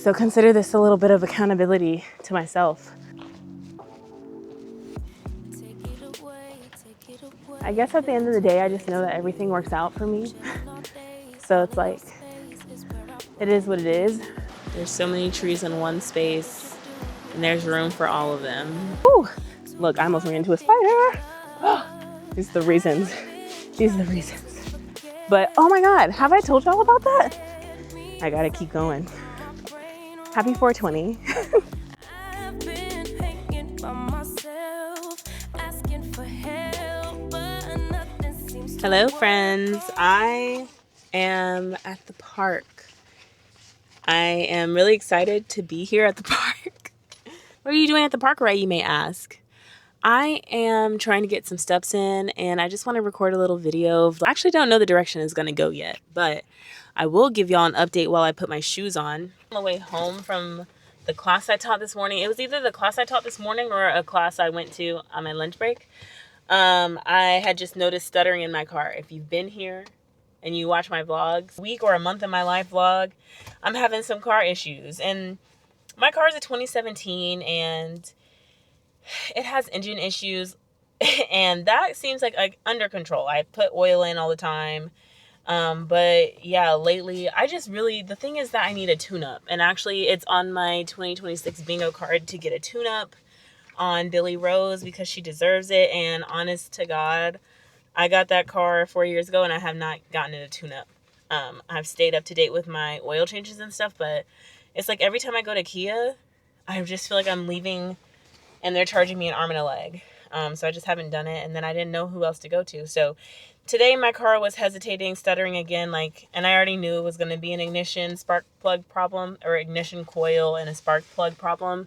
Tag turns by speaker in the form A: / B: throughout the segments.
A: So consider this a little bit of accountability to myself. I guess at the end of the day, I just know that everything works out for me. So it's like, it is what it is. There's so many trees in one space, and there's room for all of them. Woo! Look, I almost ran into a spider. These are the reasons. These are the reasons. But oh my God, have I told y'all about that? I gotta keep going. Happy 420. Hello friends, I am at the park. I am really excited to be here at the park. What are you doing at the park, Ray, you may ask? I am trying to get some steps in, and I just want to record a little video. I actually don't know the direction it's going to go yet, but I will give y'all an update while I put my shoes on. On the way home from the class I taught this morning, it was either the class I taught this morning or a class I went to on my lunch break. I had just noticed stuttering in my car. If you've been here and you watch my vlogs, week or a month in my life vlog, I'm having some car issues. And my car is a 2017 and it has engine issues, and that seems like under control. I put oil in all the time. But yeah, lately I just really, the thing is that I need a tune-up, and actually it's on my 2026 bingo card to get a tune-up on Jeneva Rose because she deserves it. And honest to God, I got that car 4 years ago and I have not gotten it a tune-up. I've stayed up to date with my oil changes and stuff, but it's like every time I go to Kia, I just feel like I'm leaving and they're charging me an arm and a leg. So I just haven't done it. And then I didn't know who else to go to. So today my car was hesitating, stuttering again, and I already knew it was going to be an ignition spark plug problem, or ignition coil and a spark plug problem.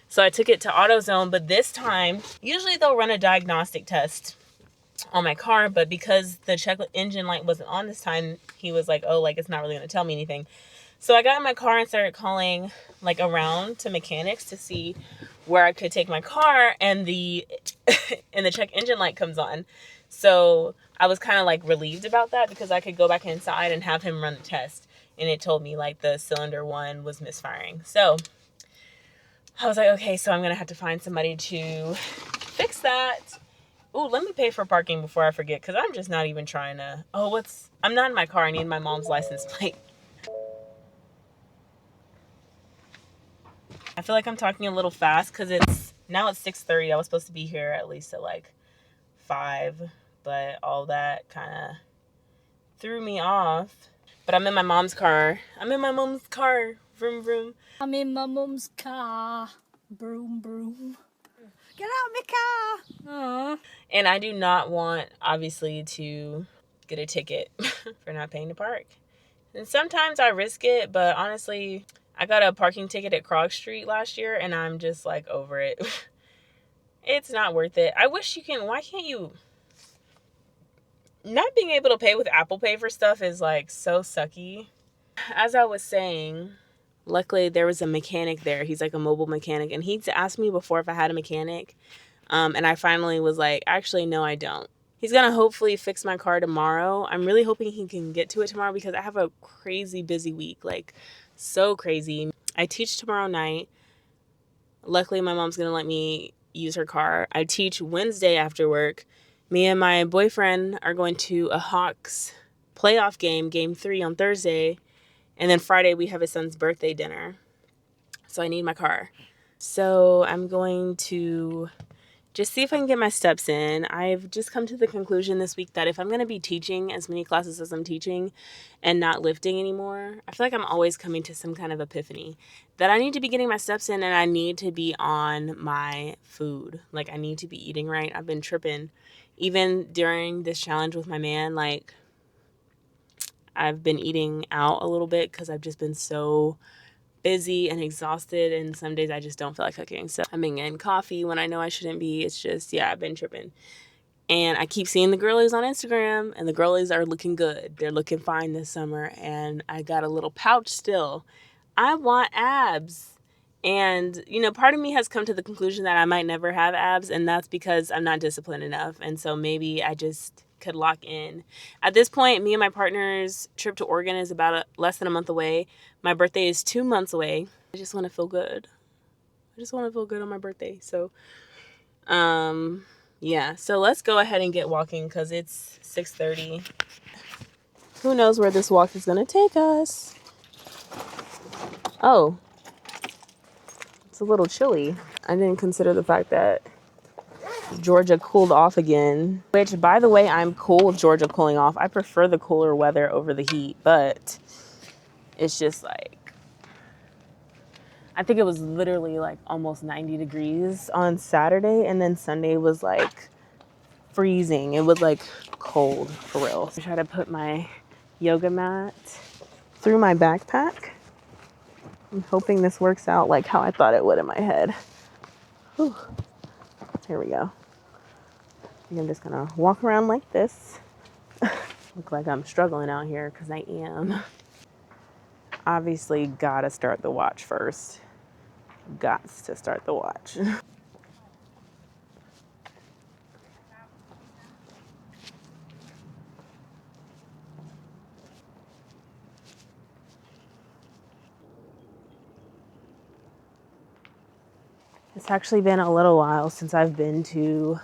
A: So I took it to AutoZone, but this time, usually they'll run a diagnostic test on my car, but because the check engine light wasn't on this time, he was like, oh, it's not really going to tell me anything. So I got in my car and started calling around to mechanics to see where I could take my car, and the check engine light comes on. So I was kind of relieved about that because I could go back inside and have him run the test, and it told me the cylinder one was misfiring. So I was like, okay, so I'm gonna have to find somebody to fix that. Ooh, let me pay for parking before I forget, because I'm just not even trying to. I'm not in my car. I need my mom's license plate. I feel like I'm talking a little fast because it's 6:30. I was supposed to be here at least at 5, but all that kind of threw me off. But I'm in my mom's car. Vroom, vroom.
B: I'm in my mom's car. Broom, broom. Get out of my car. Aww.
A: And I do not want, obviously, to get a ticket for not paying to park. And sometimes I risk it, but honestly, I got a parking ticket at Krog Street last year, and I'm just over it. It's not worth it. I wish you can. Why can't you? Not being able to pay with Apple Pay for stuff is so sucky. As I was saying, luckily there was a mechanic there. He's a mobile mechanic, and he'd asked me before if I had a mechanic. And I finally was actually, no, I don't. He's going to hopefully fix my car tomorrow. I'm really hoping he can get to it tomorrow because I have a crazy busy week. So crazy. I teach tomorrow night. Luckily, my mom's going to let me use her car. I teach Wednesday after work. Me and my boyfriend are going to a Hawks playoff game, game 3 on Thursday. And then Friday, we have his son's birthday dinner. So I need my car. So I'm going to just see if I can get my steps in. I've just come to the conclusion this week that if I'm going to be teaching as many classes as I'm teaching and not lifting anymore, I feel like I'm always coming to some kind of epiphany that I need to be getting my steps in, and I need to be on my food. I need to be eating right. I've been tripping. Even during this challenge with my man, I've been eating out a little bit because I've just been so busy and exhausted, and some days I just don't feel like cooking. So I'm being in coffee when I know I shouldn't be. It's just, I've been tripping. And I keep seeing the girlies on Instagram, and the girlies are looking good. They're looking fine this summer, and I got a little pouch still. I want abs. And, part of me has come to the conclusion that I might never have abs, and that's because I'm not disciplined enough. And so maybe I just could lock in. At this point, me and my partner's trip to Oregon is about less than a month away. My birthday is 2 months away. I just want to feel good. I just want to feel good on my birthday. So, yeah. So let's go ahead and get walking because it's 6:30. Who knows where this walk is going to take us? Oh, it's a little chilly. I didn't consider the fact that Georgia cooled off again, which, by the way, I'm cool with Georgia cooling off. I prefer the cooler weather over the heat, but it's just like, I think it was literally like almost 90 degrees on Saturday, and then Sunday was like freezing. It was like cold for real. I try to put my yoga mat through my backpack. I'm hoping this works out like how I thought it would in my head. Whew. Here we go. I think I'm just gonna walk around like this. Look like I'm struggling out here because I am. Obviously, gotta start the watch first. Gots to start the watch. It's actually been a little while since I've been to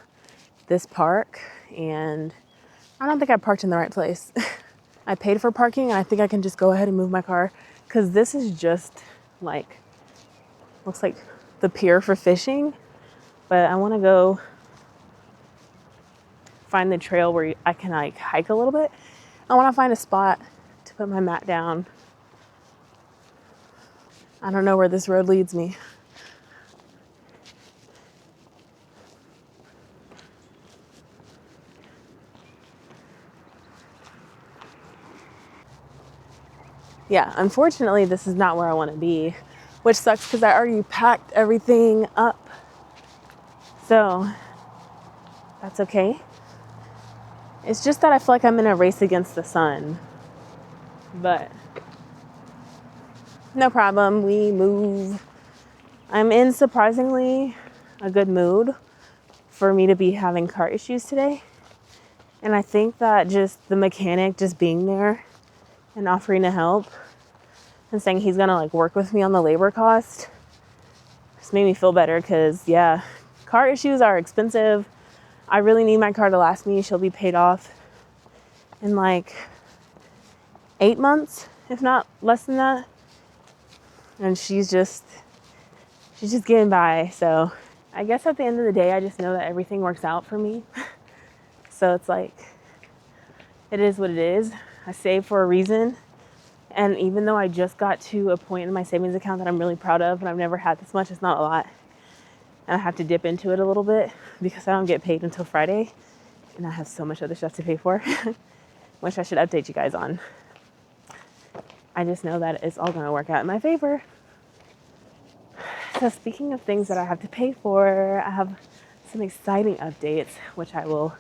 A: this park, and I don't think I parked in the right place. I paid for parking, and I think I can just go ahead and move my car because this is just like, looks like the pier for fishing, but I want to go find the trail where I can like hike a little bit. I want to find a spot to put my mat down. I don't know where this road leads me. Yeah, unfortunately, this is not where I want to be, which sucks because I already packed everything up. So that's okay. It's just that I feel like I'm in a race against the sun, but no problem. We move. I'm in surprisingly a good mood for me to be having car issues today. And I think that just the mechanic just being there and offering to help and saying he's gonna like work with me on the labor cost just made me feel better because, yeah, car issues are expensive. I really need my car to last me. She'll be paid off in like 8 months, if not less than that. And she's just getting by. So I guess at the end of the day, I just know that everything works out for me. So it's like, it is what it is. I save for a reason. And even though I just got to a point in my savings account that I'm really proud of, and I've never had this much, it's not a lot. And I have to dip into it a little bit because I don't get paid until Friday. And I have so much other stuff to pay for, which I should update you guys on. I just know that it's all going to work out in my favor. So speaking of things that I have to pay for, I have some exciting updates, which I will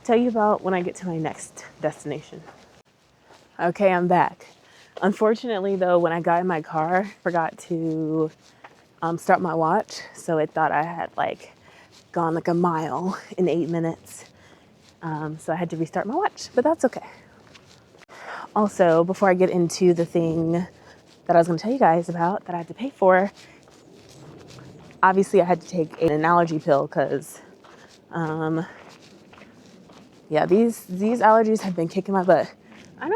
A: tell you about when I get to my next destination. Okay, I'm back. Unfortunately, though, when I got in my car, I forgot to start my watch. So it thought I had like gone like a mile in 8 minutes. So I had to restart my watch, but that's okay. Also, before I get into the thing that I was going to tell you guys about that I had to pay for, obviously I had to take an allergy pill because, yeah, these allergies have been kicking my butt. I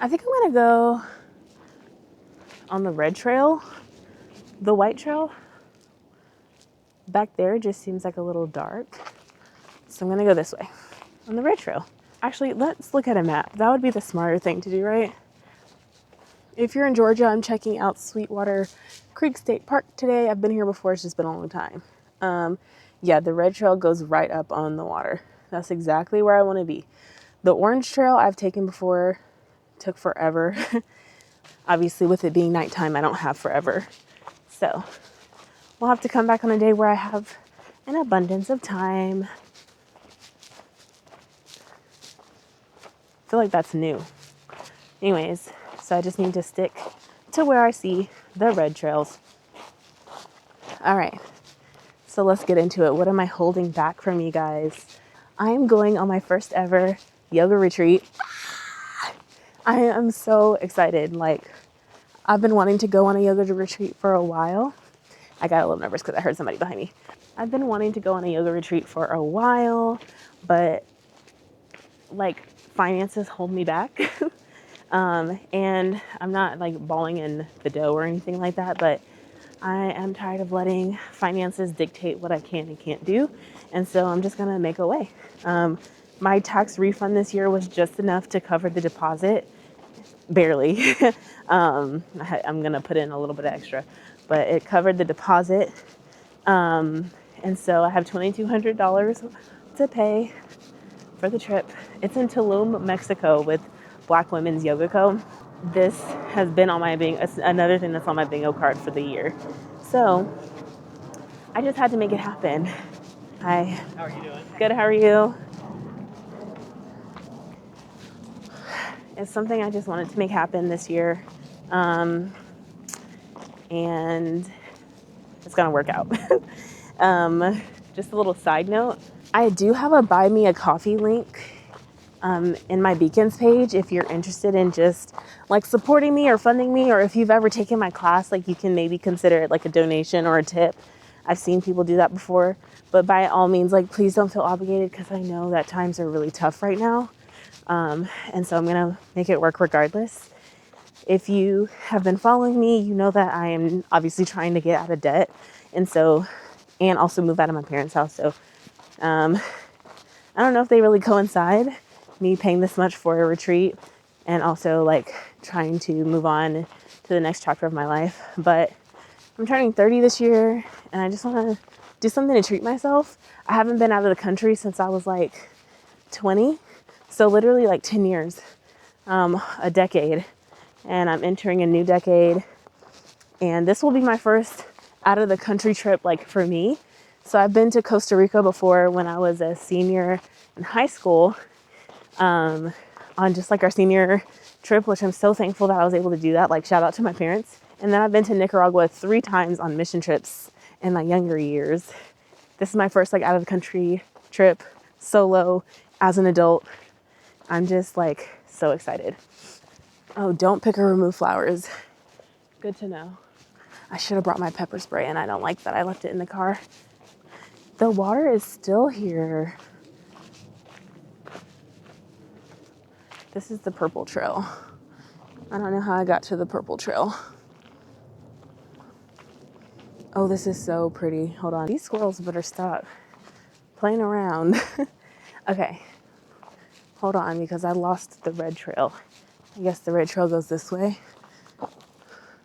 A: think I'm going to go on the red trail. The white trail back there just seems like a little dark. So I'm going to go this way on the red trail. Actually, let's look at a map. That would be the smarter thing to do, right? If you're in Georgia, I'm checking out Sweetwater Creek State Park today. I've been here before. It's just been a long time. Yeah, the red trail goes right up on the water. That's exactly where I want to be. The orange trail I've taken before. Took forever. Obviously, with it being nighttime, I don't have forever. So we'll have to come back on a day where I have an abundance of time. I feel like that's new. Anyways, so I just need to stick to where I see the red trails. All right, so let's get into it. What am I holding back from you guys? I am going on my first ever yoga retreat. I am so excited. Like, I've been wanting to go on a yoga retreat for a while. I got a little nervous because I heard somebody behind me. I've been wanting to go on a yoga retreat for a while, but like finances hold me back. And I'm not like balling in the dough or anything like that, but I am tired of letting finances dictate what I can and can't do. And so I'm just gonna make a way. My tax refund this year was just enough to cover the deposit, barely. I'm gonna put in a little bit extra, but it covered the deposit. And so I have $2,200 to pay for the trip. It's in Tulum, Mexico with Black Women's Yoga Co. This has been on my another thing that's on my bingo card for the year. So I just had to make it happen. Hi. How are you doing? Good, how are you? It's something I just wanted to make happen this year. And it's gonna work out. Just a little side note. I do have a buy me a coffee link in my Beacons page if you're interested in just like supporting me or funding me, or if you've ever taken my class, like you can maybe consider it like a donation or a tip. I've seen people do that before, but by all means, like, please don't feel obligated, because I know that times are really tough right now. And so I'm gonna make it work regardless. If you have been following me, you know that I am obviously trying to get out of debt, and also move out of my parents' house. So I don't know if they really coincide, me paying this much for a retreat and also like trying to move on to the next chapter of my life. But I'm turning 30 this year, and I just want to do something to treat myself. I haven't been out of the country since I was like 20. So literally like 10 years, a decade. And I'm entering a new decade. And this will be my first out of the country trip, like for me. So I've been to Costa Rica before when I was a senior in high school, on just like our senior trip, which I'm so thankful that I was able to do that. Like, shout out to my parents. And then I've been to Nicaragua 3 times on mission trips in my younger years. This is my first like out of the country trip, solo, as an adult. I'm just like so excited. Oh, don't pick or remove flowers. Good to know. I should have brought my pepper spray, and I don't like that I left it in the car. The water is still here. This is the purple trail. I don't know how I got to the purple trail. Oh, this is so pretty. Hold on. These squirrels better stop playing around. Okay. Hold on, because I lost the red trail. I guess the red trail goes this way.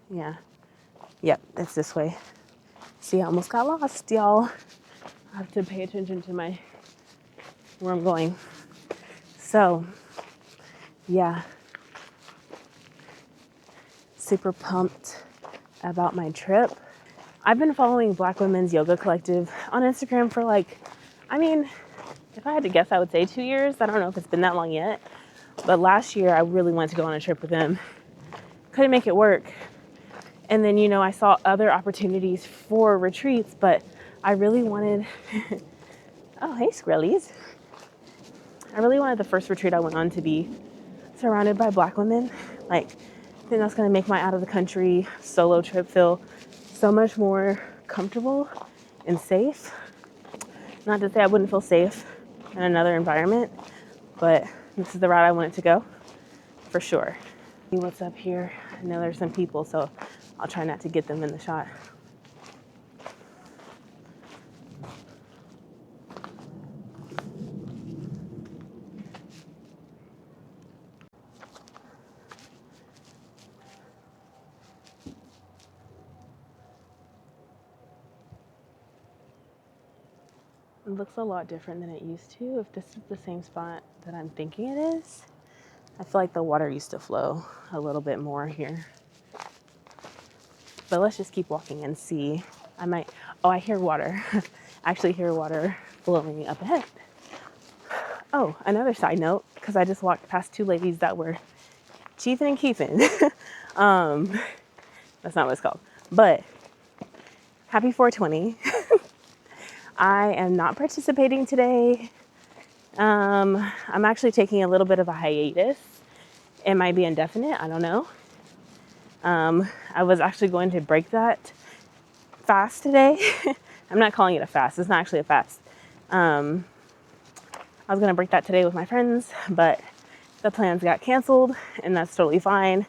A: Yeah. Yep, it's this way. See, I almost got lost, y'all. I have to pay attention to where I'm going. So, yeah. Super pumped about my trip. I've been following Black Women's Yoga Collective on Instagram for if I had to guess, I would say 2 years. I don't know if it's been that long yet. But last year, I really wanted to go on a trip with them. Couldn't make it work. And then, I saw other opportunities for retreats, but I really wanted... Oh, hey, squirrelies. I really wanted the first retreat I went on to be surrounded by Black women. Like, I think that's going to make my out of the country solo trip feel so much more comfortable and safe. Not to say I wouldn't feel safe in another environment, but this is the route I wanted to go, for sure. See what's up here. I know there's some people, so I'll try not to get them in the shot. It looks a lot different than it used to. If this is the same spot that I'm thinking it is, I feel like the water used to flow a little bit more here. But let's just keep walking and see. I hear water. I actually hear water flowing up ahead. Oh, another side note, because I just walked past 2 ladies that were chiefing and keefing. That's not what it's called. But happy 420. I am not participating today. I'm actually taking a little bit of a hiatus. It might be indefinite, I don't know. I was actually going to break that fast today. I'm not calling it a fast, it's not actually a fast. I was gonna break that today with my friends, but the plans got canceled, and that's totally fine.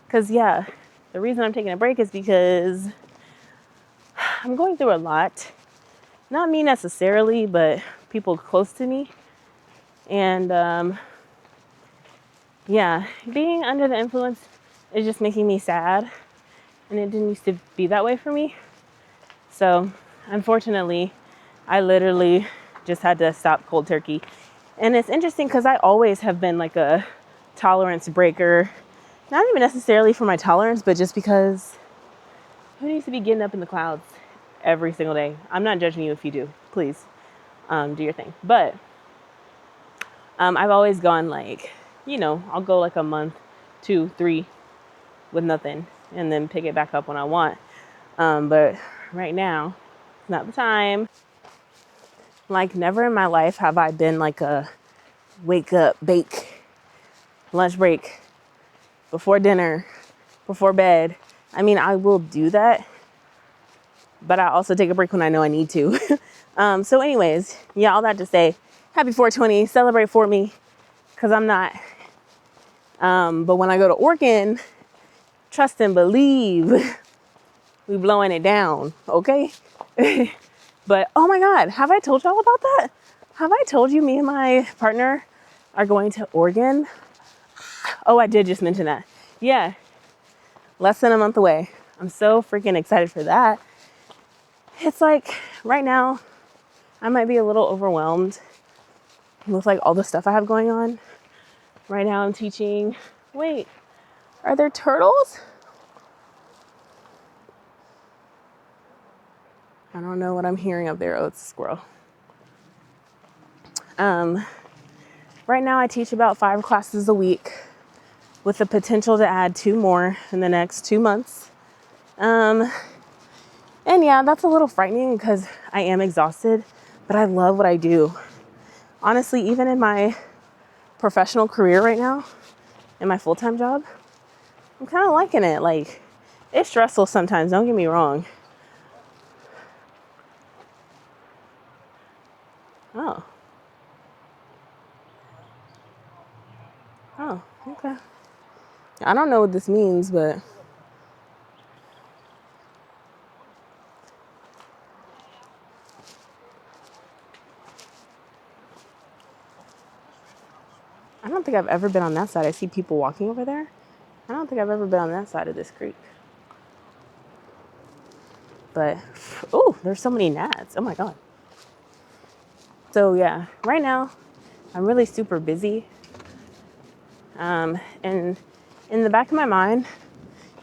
A: Cause yeah, the reason I'm taking a break is because I'm going through a lot. Not me necessarily, but people close to me. And yeah, being under the influence is just making me sad. And it didn't used to be that way for me. So unfortunately, I literally just had to stop cold turkey. And it's interesting because I always have been like a tolerance breaker. Not even necessarily for my tolerance, but just because who needs to be getting up in the clouds every single day? I'm not judging you if you do. Please do your thing. But I've always gone like, I'll go like a month, 2, 3 with nothing and then pick it back up when I want. But right now, it's not the time. Like never in my life have I been like a wake up, bake, lunch break, before dinner, before bed. I mean, I will do that, but I also take a break when I know I need to. So anyways, yeah, all that to say, happy 420, celebrate for me, because I'm not. But when I go to Oregon, trust and believe, we blowing it down, okay? But oh my God, have I told y'all about that? Have I told you me and my partner are going to Oregon? Oh, I did just mention that. Yeah, less than a month away. I'm so freaking excited for that. It's like right now, I might be a little overwhelmed with like all the stuff I have going on. Right now I'm teaching, wait, are there turtles? I don't know what I'm hearing up there. Oh, it's a squirrel. Right now I teach about 5 classes a week with the potential to add 2 more in the next 2 months. And yeah, that's a little frightening because I am exhausted, but I love what I do. Honestly, even in my professional career right now, in my full-time job, I'm kind of liking it. Like, it's stressful sometimes, don't get me wrong. Oh. Oh, okay. I don't know what this means, but I don't think I've ever been on that side. I see people walking over there. I don't think I've ever been on that side of this creek. But, oh, there's so many gnats. Oh my God. So yeah, right now I'm really super busy. And in the back of my mind,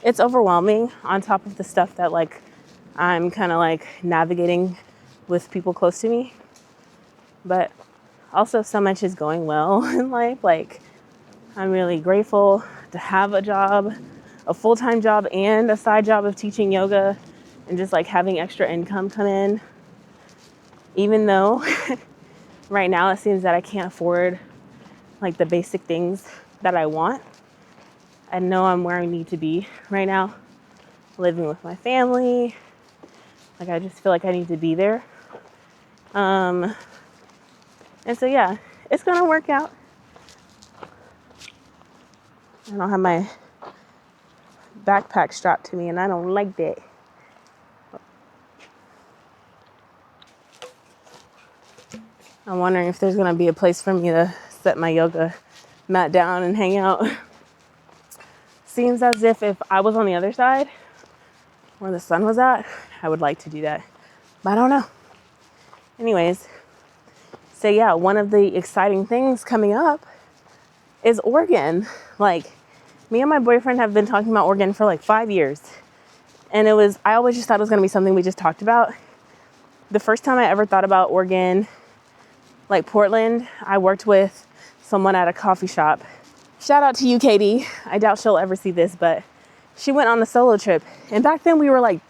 A: it's overwhelming on top of the stuff that like I'm kind of like navigating with people close to me. But also so much is going well in life. Like I'm really grateful to have a job, a full-time job and a side job of teaching yoga and just like having extra income come in. Even though right now it seems that I can't afford like the basic things that I want. I know I'm where I need to be right now, living with my family. Like I just feel like I need to be there. And so yeah, it's gonna work out. I don't have my backpack strapped to me and I don't like that. I'm wondering if there's gonna be a place for me to set my yoga mat down and hang out. Seems as if I was on the other side where the sun was at, I would like to do that, but I don't know. Anyways, so yeah, one of the exciting things coming up is Oregon. Like me and my boyfriend have been talking about Oregon for like 5 years. And I always just thought it was gonna be something we just talked about. The first time I ever thought about Oregon, like Portland, I worked with someone at a coffee shop. Shout out to you, Katie. I doubt she'll ever see this, but she went on a solo trip. And back then we were like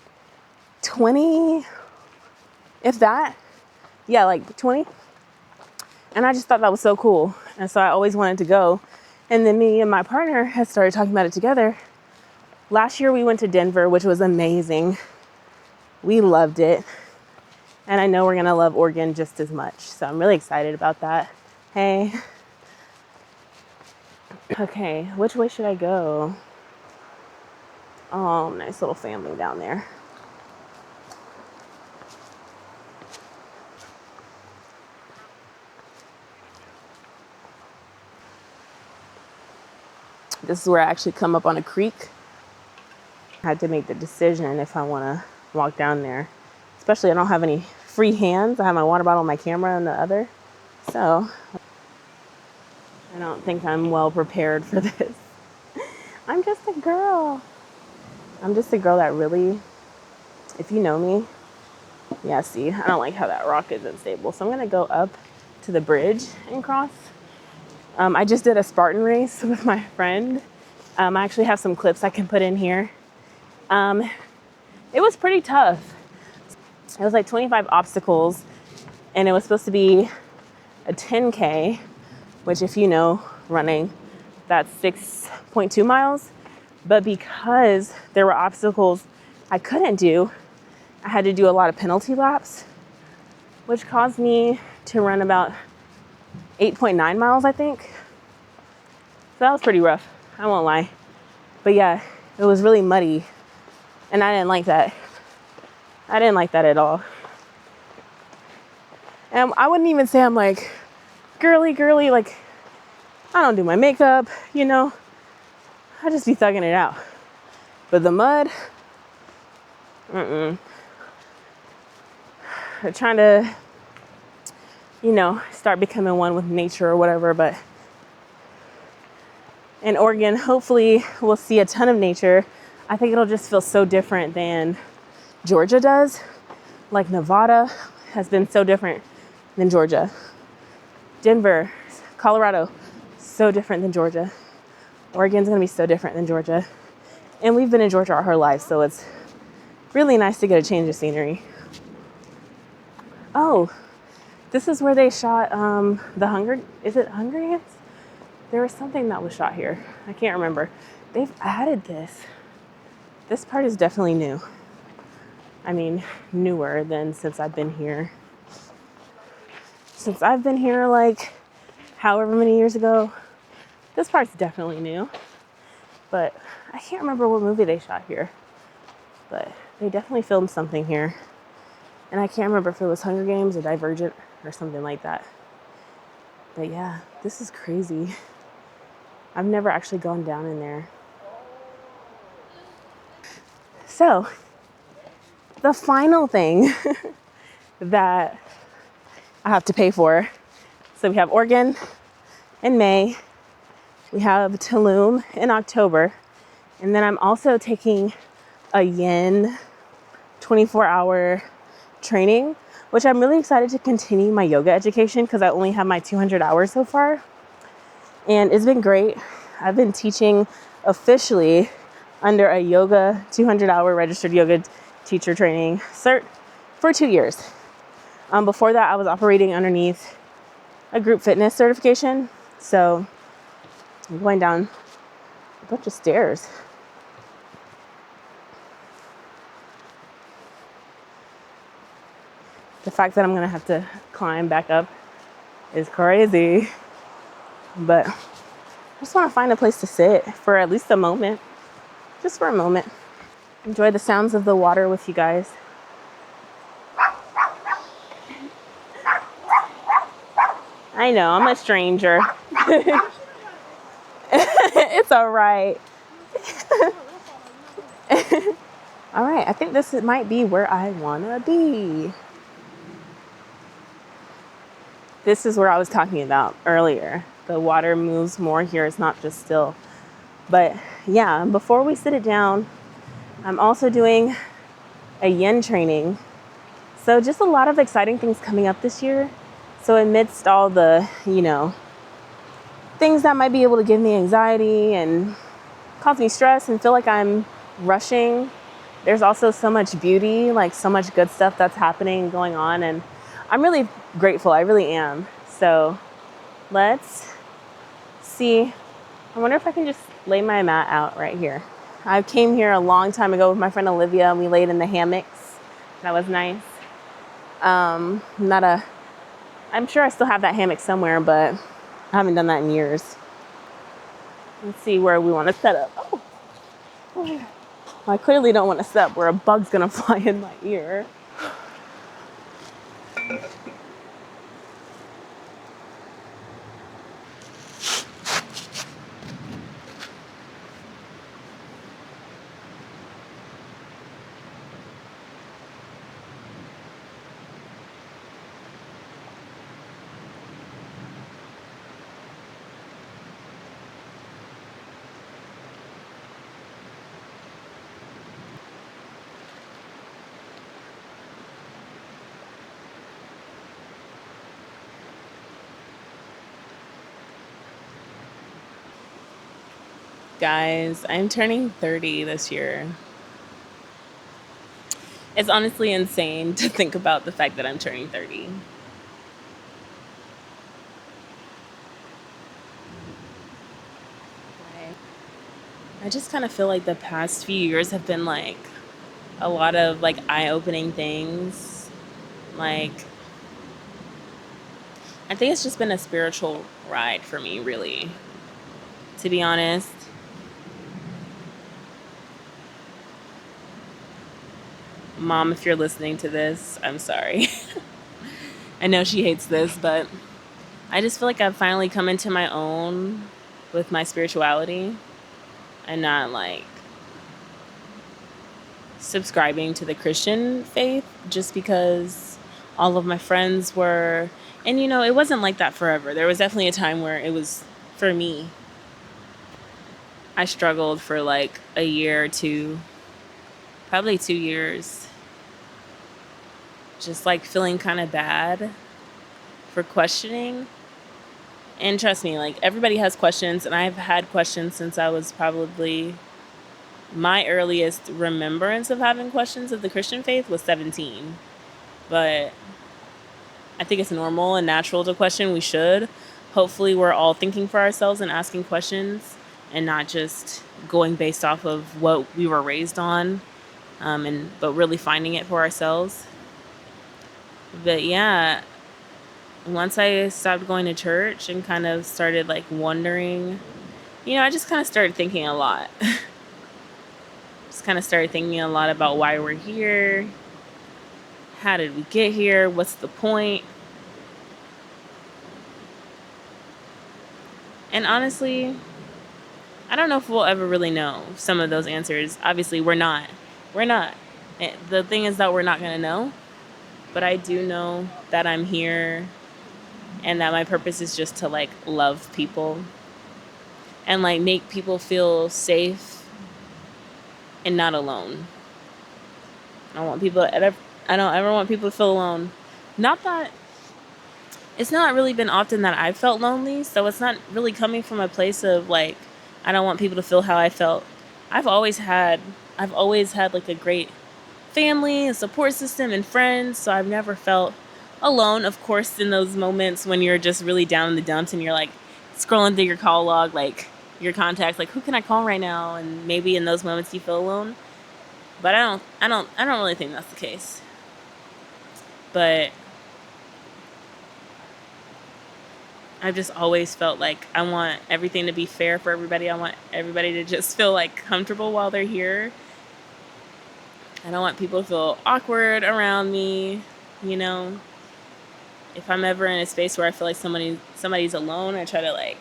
A: 20, if that. Yeah, like 20. And I just thought that was so cool. And so I always wanted to go. And then me and my partner had started talking about it together. Last year we went to Denver, which was amazing. We loved it. And I know we're gonna love Oregon just as much. So I'm really excited about that. Hey. Okay, which way should I go? Oh, nice little family down there. This is where I actually come up on a creek. I had to make the decision if I wanna walk down there. Especially I don't have any free hands. I have my water bottle and my camera in the other. So I don't think I'm well prepared for this. I'm just a girl. I'm just a girl that really, if you know me, yeah, see, I don't like how that rock is unstable. So I'm gonna go up to the bridge and cross. I just did a Spartan race with my friend. I actually have some clips I can put in here. It was pretty tough. It was like 25 obstacles, and it was supposed to be a 10K, which if you know running, that's 6.2 miles. But because there were obstacles I couldn't do, I had to do a lot of penalty laps, which caused me to run about 8.9 miles, I think. So that was pretty rough, I won't lie. But yeah, it was really muddy, and I didn't like that. I didn't like that at all. And I wouldn't even say I'm like girly, like I don't do my makeup, you know. I just be thugging it out. But the mud, I'm trying to, you know, start becoming one with nature or whatever. But in Oregon, hopefully we'll see a ton of nature. I think it'll just feel so different than Georgia does. Like Nevada has been so different than Georgia. Denver, Colorado, so different than Georgia. Oregon's gonna be so different than Georgia. And we've been in Georgia our whole life, so it's really nice to get a change of scenery. Oh, this is where they shot is it Hunger Games? There was something that was shot here. I can't remember. They've added this. This part is definitely new. I mean, newer than since I've been here. Since I've been here, like, however many years ago, this part's definitely new. But I can't remember what movie they shot here. But they definitely filmed something here. And I can't remember if it was Hunger Games or Divergent or something like that. But yeah, this is crazy. I've never actually gone down in there. So, the final thing that I have to pay for. So we have Oregon in May. We have Tulum in October. And then I'm also taking a yin 24-hour training, which I'm really excited to continue my yoga education because I only have my 200 hours so far. And it's been great. I've been teaching officially under a yoga 200-hour registered yoga teacher training cert for 2 years. Before that, I was operating underneath a group fitness certification. So I'm going down a bunch of stairs. The fact that I'm gonna have to climb back up is crazy. But I just wanna find a place to sit for at least a moment. Just for a moment. Enjoy the sounds of the water with you guys. I know, I'm a stranger. It's all right. All right, I think this might be where I wanna be. This is where I was talking about earlier. The water moves more here, it's not just still. But yeah, before we sit it down, I'm also doing a yin training. So just a lot of exciting things coming up this year. So amidst all the, you know, things that might be able to give me anxiety and cause me stress and feel like I'm rushing, there's also so much beauty, like so much good stuff that's happening, going on. And I'm really grateful, I really am. So let's see. I wonder if I can just lay my mat out right here. I came here a long time ago with my friend Olivia, and we laid in the hammocks. That was nice. I'm sure I still have that hammock somewhere, but I haven't done that in years. Let's see where we want to set up. Oh, I clearly don't want to set up where a bug's gonna fly in my ear. Guys, I'm turning 30 this year. It's honestly insane to think about the fact that I'm turning 30. I just kind of feel like the past few years have been like a lot of like eye-opening things. Like, I think it's just been a spiritual ride for me, really, to be honest. Mom, if you're listening to this, I'm sorry. I know she hates this, but I just feel like I've finally come into my own with my spirituality and not like subscribing to the Christian faith just because all of my friends were. And you know, it wasn't like that forever. There was definitely a time where it was for me. I struggled for like a year or two, probably 2 years, just like feeling kind of bad for questioning. And trust me, like everybody has questions, and I've had questions since I was probably, my earliest remembrance of having questions of the Christian faith was 17. But I think it's normal and natural to question. We should. Hopefully we're all thinking for ourselves and asking questions and not just going based off of what we were raised on, but really finding it for ourselves. But yeah, once I stopped going to church and kind of started like wondering, I just kind of started thinking a lot. Just kind of started thinking a lot about why we're here. How did we get here? What's the point? And honestly, I don't know if we'll ever really know some of those answers. Obviously, we're not. We're not. The thing is that we're not going to know. But I do know that I'm here and that my purpose is just to like love people and like make people feel safe and not alone. I don't ever want people to feel alone. Not that it's not really been often that I've felt lonely, so it's not really coming from a place of like I don't want people to feel how I felt. I've always had like a great family, a support system, and friends, so I've never felt alone. Of course, in those moments when you're just really down in the dumps and you're like scrolling through your call log, like your contacts, like who can I call right now? And maybe in those moments you feel alone. But I don't really think that's the case. But I've just always felt like I want everything to be fair for everybody. I want everybody to just feel like comfortable while they're here. I don't want people to feel awkward around me, If I'm ever in a space where I feel like somebody's alone, I try to like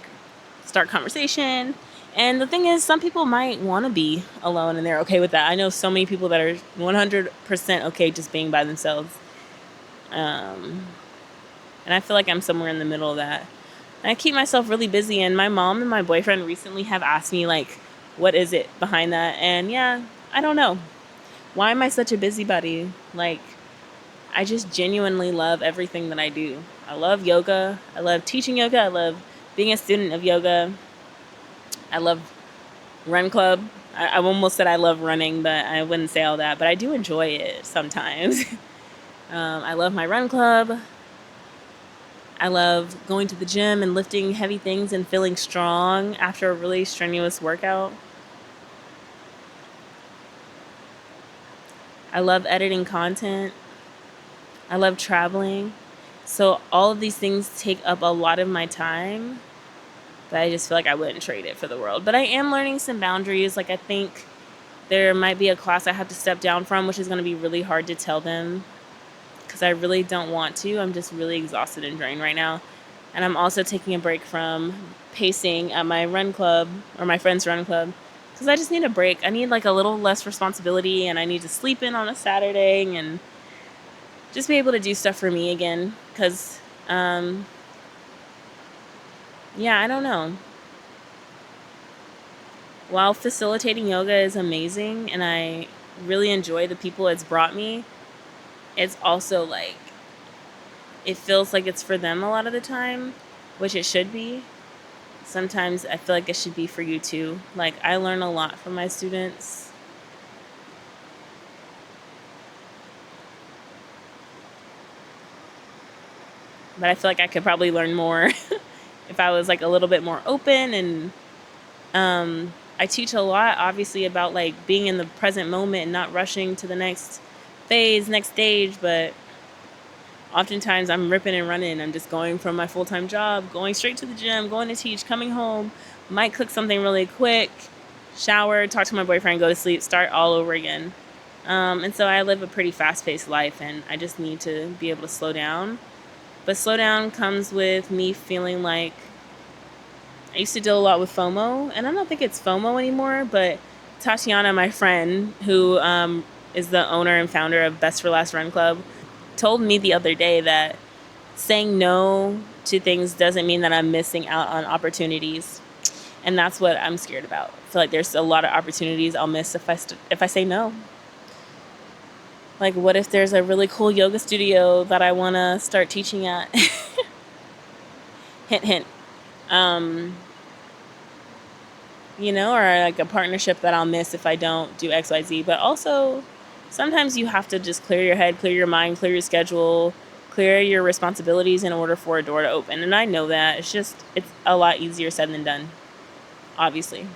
A: start conversation. And the thing is, some people might want to be alone and they're okay with that. I know so many people that are 100% okay just being by themselves. And I feel like I'm somewhere in the middle of that. And I keep myself really busy, and my mom and my boyfriend recently have asked me like, what is it behind that? And yeah, I don't know. Why am I such a busybody? Like, I just genuinely love everything that I do. I love yoga. I love teaching yoga. I love being a student of yoga. I love run club. I almost said I love running, but I wouldn't say all that. But I do enjoy it sometimes. I love my run club. I love going to the gym and lifting heavy things and feeling strong after a really strenuous workout. I love editing content. I love traveling. So all of these things take up a lot of my time, but I just feel like I wouldn't trade it for the world. But I am learning some boundaries. Like, I think there might be a class I have to step down from, which is going to be really hard to tell them because I really don't want to. I'm just really exhausted and drained right now. And I'm also taking a break from pacing at my run club or my friend's run club because I just need a break. I need like a little less responsibility, and I need to sleep in on a Saturday and just be able to do stuff for me again. Because, yeah, I don't know. While facilitating yoga is amazing and I really enjoy the people it's brought me, it's also like, it feels like it's for them a lot of the time, which it should be. Sometimes I feel like it should be for you too. Like, I learn a lot from my students. But I feel like I could probably learn more if I was like a little bit more open. And I teach a lot, obviously, about like being in the present moment and not rushing to the next phase, next stage. But oftentimes I'm ripping and running. I'm just going from my full-time job, going straight to the gym, going to teach, coming home, might cook something really quick, shower, talk to my boyfriend, go to sleep, start all over again. And so I live a pretty fast-paced life, and I just need to be able to slow down. But slow down comes with me feeling like I used to deal a lot with FOMO, and I don't think it's FOMO anymore, but Tatiana, my friend, who is the owner and founder of Best for Last Run Club, told me the other day that saying no to things doesn't mean that I'm missing out on opportunities. And that's what I'm scared about. I feel like there's a lot of opportunities I'll miss if I say no. Like, what if there's a really cool yoga studio that I want to start teaching at? Hint, hint. You know, or like a partnership that I'll miss if I don't do XYZ. But also, sometimes you have to just clear your head, clear your mind, clear your schedule, clear your responsibilities in order for a door to open. And I know that. It's a lot easier said than done, obviously.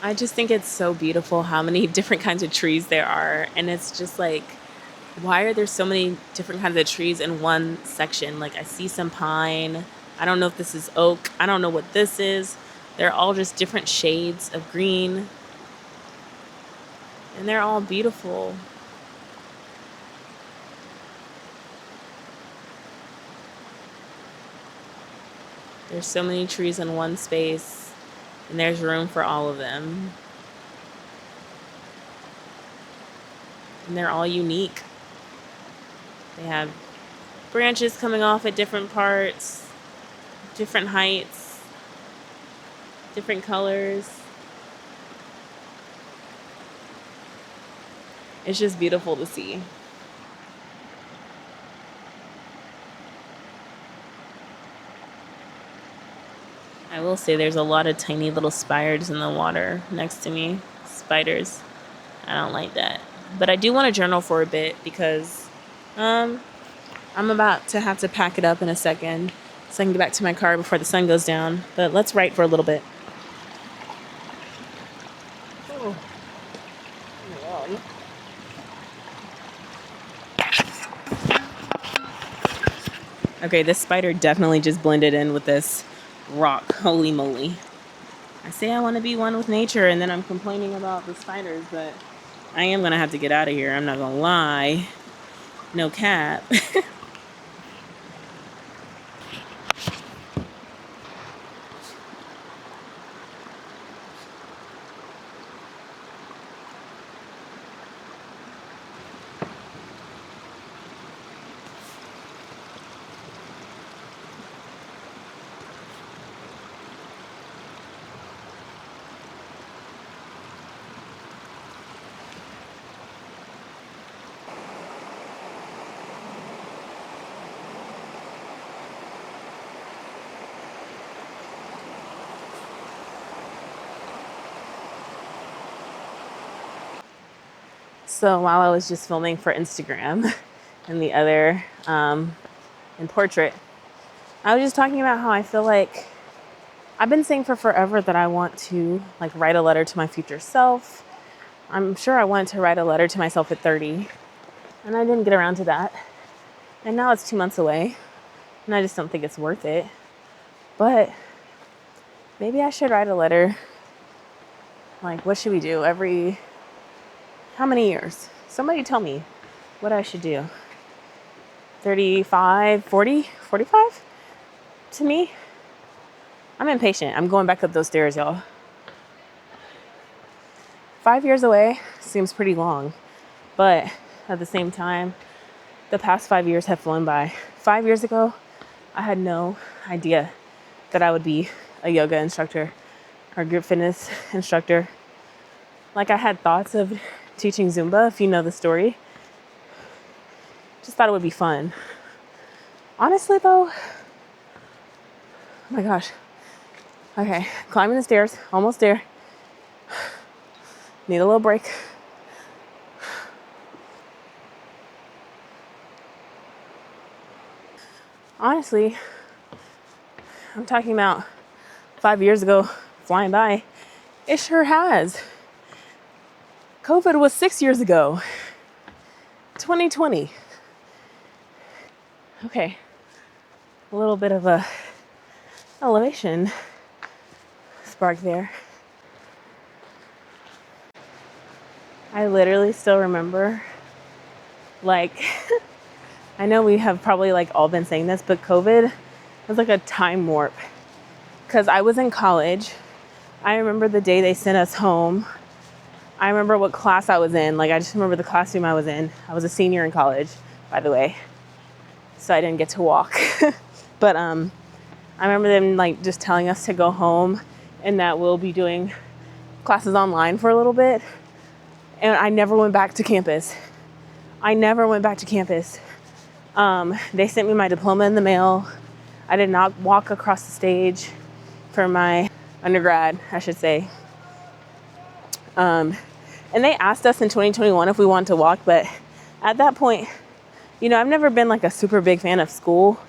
A: I just think it's so beautiful how many different kinds of trees there are. And it's just like, why are there so many different kinds of trees in one section? Like, I see some pine. I don't know if this is oak. I don't know what this is. They're all just different shades of green. And they're all beautiful. There's so many trees in one space, and there's room for all of them. And they're all unique. They have branches coming off at different parts, different heights, different colors. It's just beautiful to see. I will say there's a lot of tiny little spiders in the water next to me. Spiders. I don't like that. But I do want to journal for a bit because I'm about to have to pack it up in a second so I can get back to my car before the sun goes down. But let's write for a little bit. Oh. Okay, this spider definitely just blended in with this rock. Holy moly. I say I want to be one with nature and then I'm complaining about the spiders, but I am going to have to get out of here. I'm not going to lie. No cap. So while I was just filming for Instagram and the other in portrait, I was just talking about how I feel like I've been saying for forever that I want to like write a letter to my future self. I'm sure I wanted to write a letter to myself at 30 and I didn't get around to that. And now it's 2 months away and I just don't think it's worth it. But maybe I should write a letter. Like, what should we do? How many years? Somebody tell me what I should do. 35, 40, 45? To me, I'm impatient. I'm going back up those stairs, y'all. 5 years away seems pretty long. But at the same time, the past 5 years have flown by. 5 years ago, I had no idea that I would be a yoga instructor or group fitness instructor. Like, I had thoughts of teaching Zumba, if you know the story. Just thought it would be fun. Honestly, though, oh my gosh. Okay, climbing the stairs, almost there. Need a little break. Honestly, I'm talking about 5 years ago flying by. It sure has. COVID was 6 years ago. 2020. Okay. A little bit of a elevation spark there. I literally still remember, like, I know we have probably like all been saying this, but COVID was like a time warp. Because I was in college. I remember the day they sent us home. I remember what class I was in. Like, I just remember the classroom I was in. I was a senior in college, by the way. So I didn't get to walk. But I remember them like just telling us to go home and that we'll be doing classes online for a little bit. And I never went back to campus. They sent me my diploma in the mail. I did not walk across the stage for my undergrad, I should say. And they asked us in 2021 if we wanted to walk, but at that point, you know, I've never been like a super big fan of school.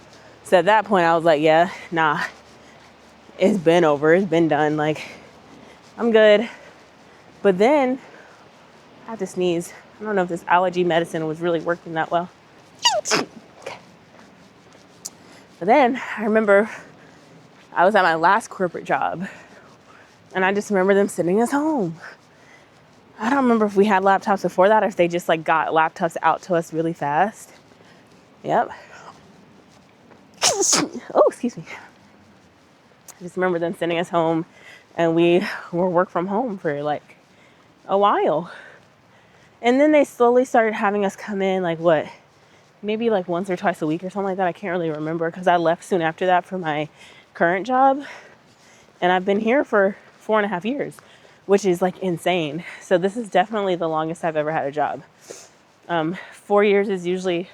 A: So at that point I was like, nah, it's been over. It's been done. Like, I'm good. But then I have to sneeze. I don't know if this allergy medicine was really working that well. But then I remember I was at my last corporate job, and I just remember them sending us home. I don't remember if we had laptops before that or if they just like got laptops out to us really fast. Yep. Oh, excuse me. I just remember them sending us home, and we were work from home for like a while. And then they slowly started having us come in like maybe like once or twice a week or something like that. I can't really remember because I left soon after that for my current job. And I've been here for 4.5 years, which is like insane. So this is definitely the longest I've ever had a job. 4 years is usually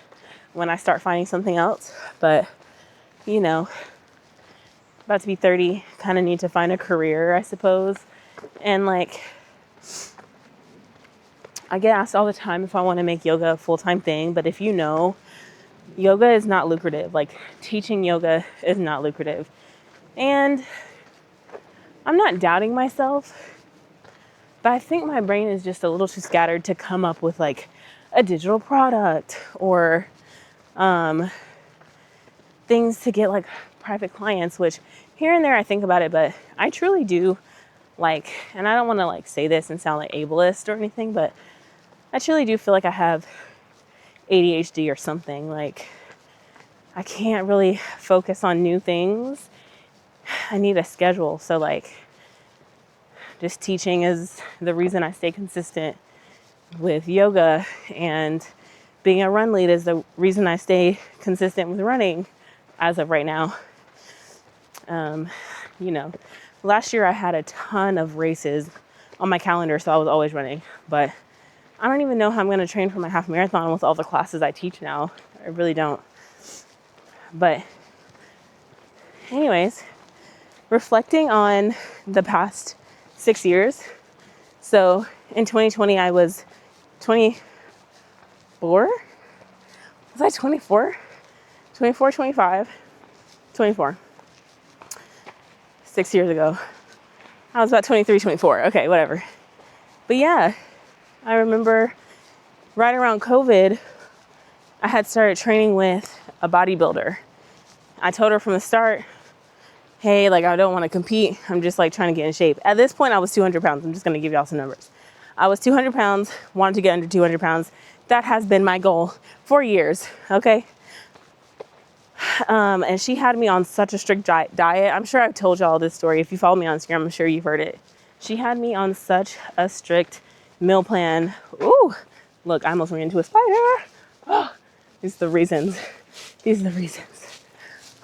A: when I start finding something else. But, you know, about to be 30, kind of need to find a career, I suppose. And like, I get asked all the time if I want to make yoga a full-time thing, but if you know, yoga is not lucrative. Like, teaching yoga is not lucrative. And I'm not doubting myself, but I think my brain is just a little too scattered to come up with like a digital product or things to get like private clients, which here and there I think about it, but I truly do like, and I don't want to like say this and sound like ableist or anything, but I truly do feel like I have ADHD or something. Like, I can't really focus on new things. I need a schedule. So like, just teaching is the reason I stay consistent with yoga, and being a run lead is the reason I stay consistent with running as of right now. You know, last year I had a ton of races on my calendar, so I was always running, but I don't even know how I'm going to train for my half marathon with all the classes I teach now. I really don't. But anyways, reflecting on the past 6 years. So in 2020, I was 24. Was I 24? 24, 25, 24. 6 years ago. I was about 23, 24. Okay, whatever. But yeah, I remember right around COVID, I had started training with a bodybuilder. I told her from the start, hey, like, I don't want to compete. I'm just like trying to get in shape. At this point, I was 200 pounds. I'm just going to give y'all some numbers. I was 200 pounds, wanted to get under 200 pounds. That has been my goal for years. Okay. And she had me on such a strict diet. I'm sure I've told y'all this story. If you follow me on Instagram, I'm sure you've heard it. She had me on such a strict meal plan. Ooh, look, I almost ran into a spider. Oh, these are the reasons. These are the reasons.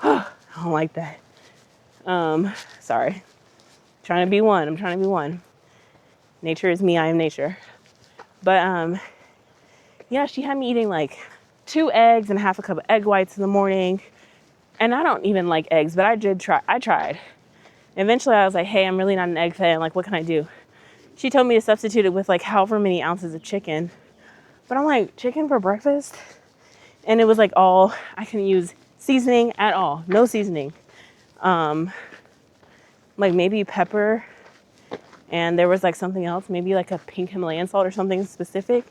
A: Oh, I don't like that. Sorry. Trying to be one. I'm trying to be one. Nature is me. I am nature. But, yeah, she had me eating like 2 eggs and half a cup of egg whites in the morning. And I don't even like eggs, but I tried. Eventually I was like, hey, I'm really not an egg fan. Like, what can I do? She told me to substitute it with like however many ounces of chicken. But I'm like, chicken for breakfast? And it was like all, I can use seasoning at all. No seasoning. Like maybe pepper. And there was like something else, maybe like a pink Himalayan salt or something specific.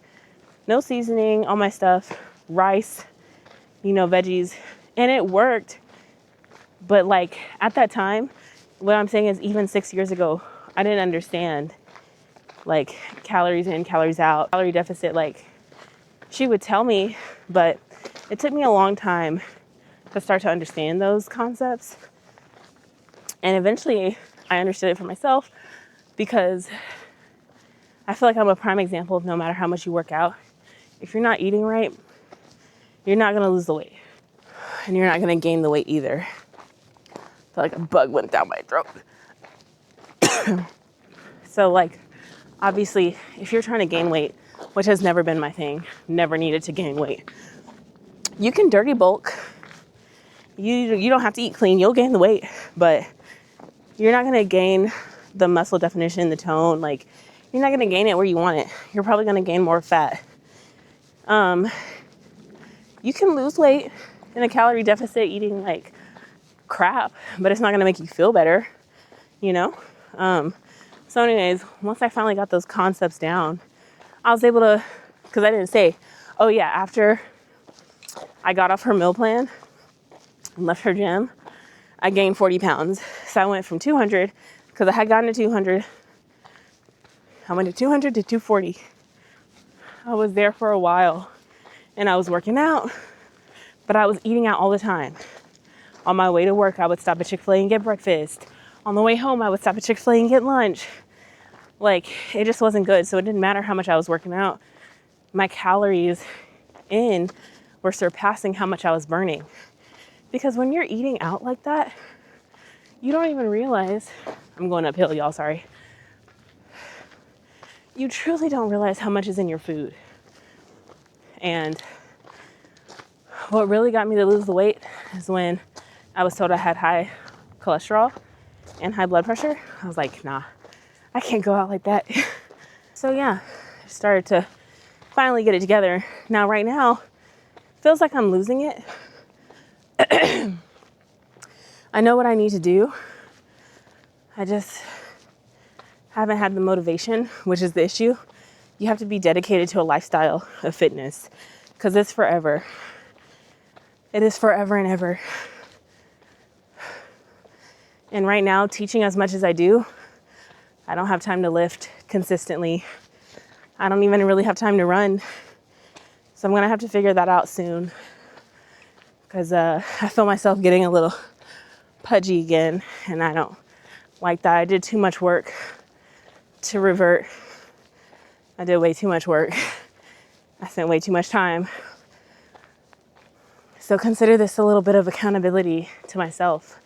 A: No seasoning, all my stuff, rice, you know, veggies. And it worked. But like at that time, what I'm saying is even 6 years ago, I didn't understand like calories in, calories out, calorie deficit. Like she would tell me, but it took me a long time to start to understand those concepts. And eventually I understood it for myself because I feel like I'm a prime example of no matter how much you work out, if you're not eating right, you're not going to lose the weight. And you're not going to gain the weight either. I feel like a bug went down my throat. So like, obviously, if you're trying to gain weight, which has never been my thing, never needed to gain weight, you can dirty bulk. You don't have to eat clean. You'll gain the weight, but you're not going to gain the muscle definition, the tone. Like, you're not going to gain it where you want it. You're probably going to gain more fat. You can lose weight in a calorie deficit eating like crap, but it's not going to make you feel better, you know? So anyways, once I finally got those concepts down, I was able to, because I didn't say, oh yeah, after I got off her meal plan and left her gym, I gained 40 pounds. So I went from 200, because I had gotten to 200, I went to 200 to 240. I was there for a while and I was working out, but I was eating out all the time. On my way to work, I would stop at Chick-fil-A and get breakfast. On the way home, I would stop at Chick-fil-A and get lunch. Like, it just wasn't good. So it didn't matter how much I was working out. My calories in were surpassing how much I was burning. Because when you're eating out like that, you don't even realize, I'm going uphill, y'all, sorry. You truly don't realize how much is in your food. And what really got me to lose the weight is when I was told I had high cholesterol and high blood pressure. I was like, nah, I can't go out like that. So yeah, I started to finally get it together. Now, right now, feels like I'm losing it. I know what I need to do. I just haven't had the motivation, which is the issue. You have to be dedicated to a lifestyle of fitness because it's forever. It is forever and ever. And right now, teaching as much as I do, I don't have time to lift consistently. I don't even really have time to run. So I'm going to have to figure that out soon because I feel myself getting a little pudgy again, and I don't like that. I did too much work to revert. I did way too much work. I spent way too much time. So consider this a little bit of accountability to myself.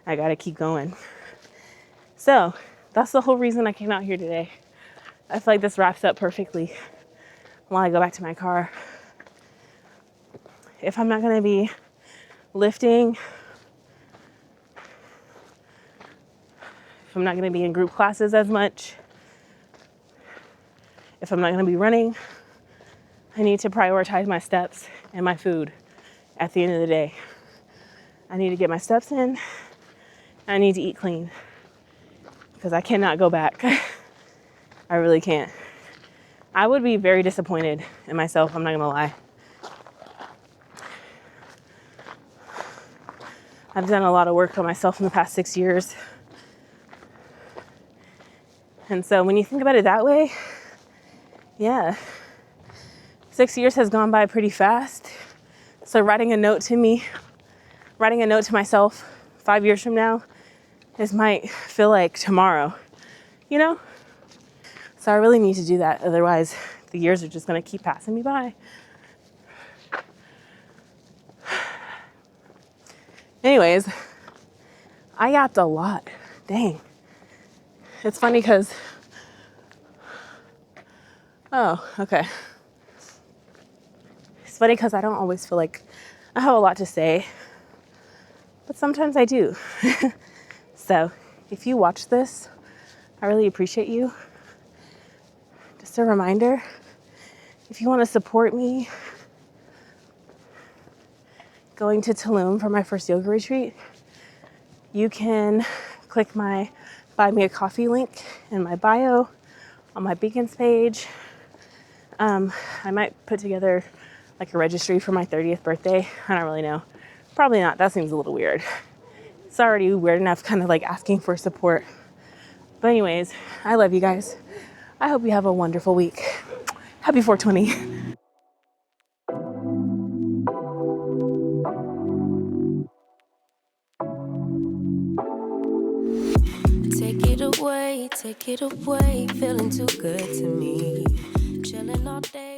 A: I gotta keep going. So that's the whole reason I came out here today. I feel like this wraps up perfectly while I go back to my car. If I'm not gonna be lifting, if I'm not gonna be in group classes as much, if I'm not gonna be running, I need to prioritize my steps and my food at the end of the day. I need to get my steps in. I need to eat clean because I cannot go back. I really can't. I would be very disappointed in myself, I'm not gonna lie. I've done a lot of work on myself in the past 6 years. And so when you think about it that way, yeah, 6 years has gone by pretty fast. So writing a note to myself 5 years from now, this might feel like tomorrow, you know? So I really need to do that. Otherwise, the years are just gonna keep passing me by. Anyways, I yapped a lot. Dang. It's funny because, oh, okay. It's funny because I don't always feel like I have a lot to say, but sometimes I do. So if you watch this, I really appreciate you. Just a reminder, if you want to support me going to Tulum for my first yoga retreat, you can click my Buy Me a Coffee link in my bio on my Beacons page. I might put together like a registry for my 30th birthday. I don't really know. Probably not. That seems a little weird. It's already weird enough kind of like asking for support. But anyways, I love you guys. I hope you have a wonderful week. Happy 420.
B: Take it away, feeling too good to me. Chilling all day.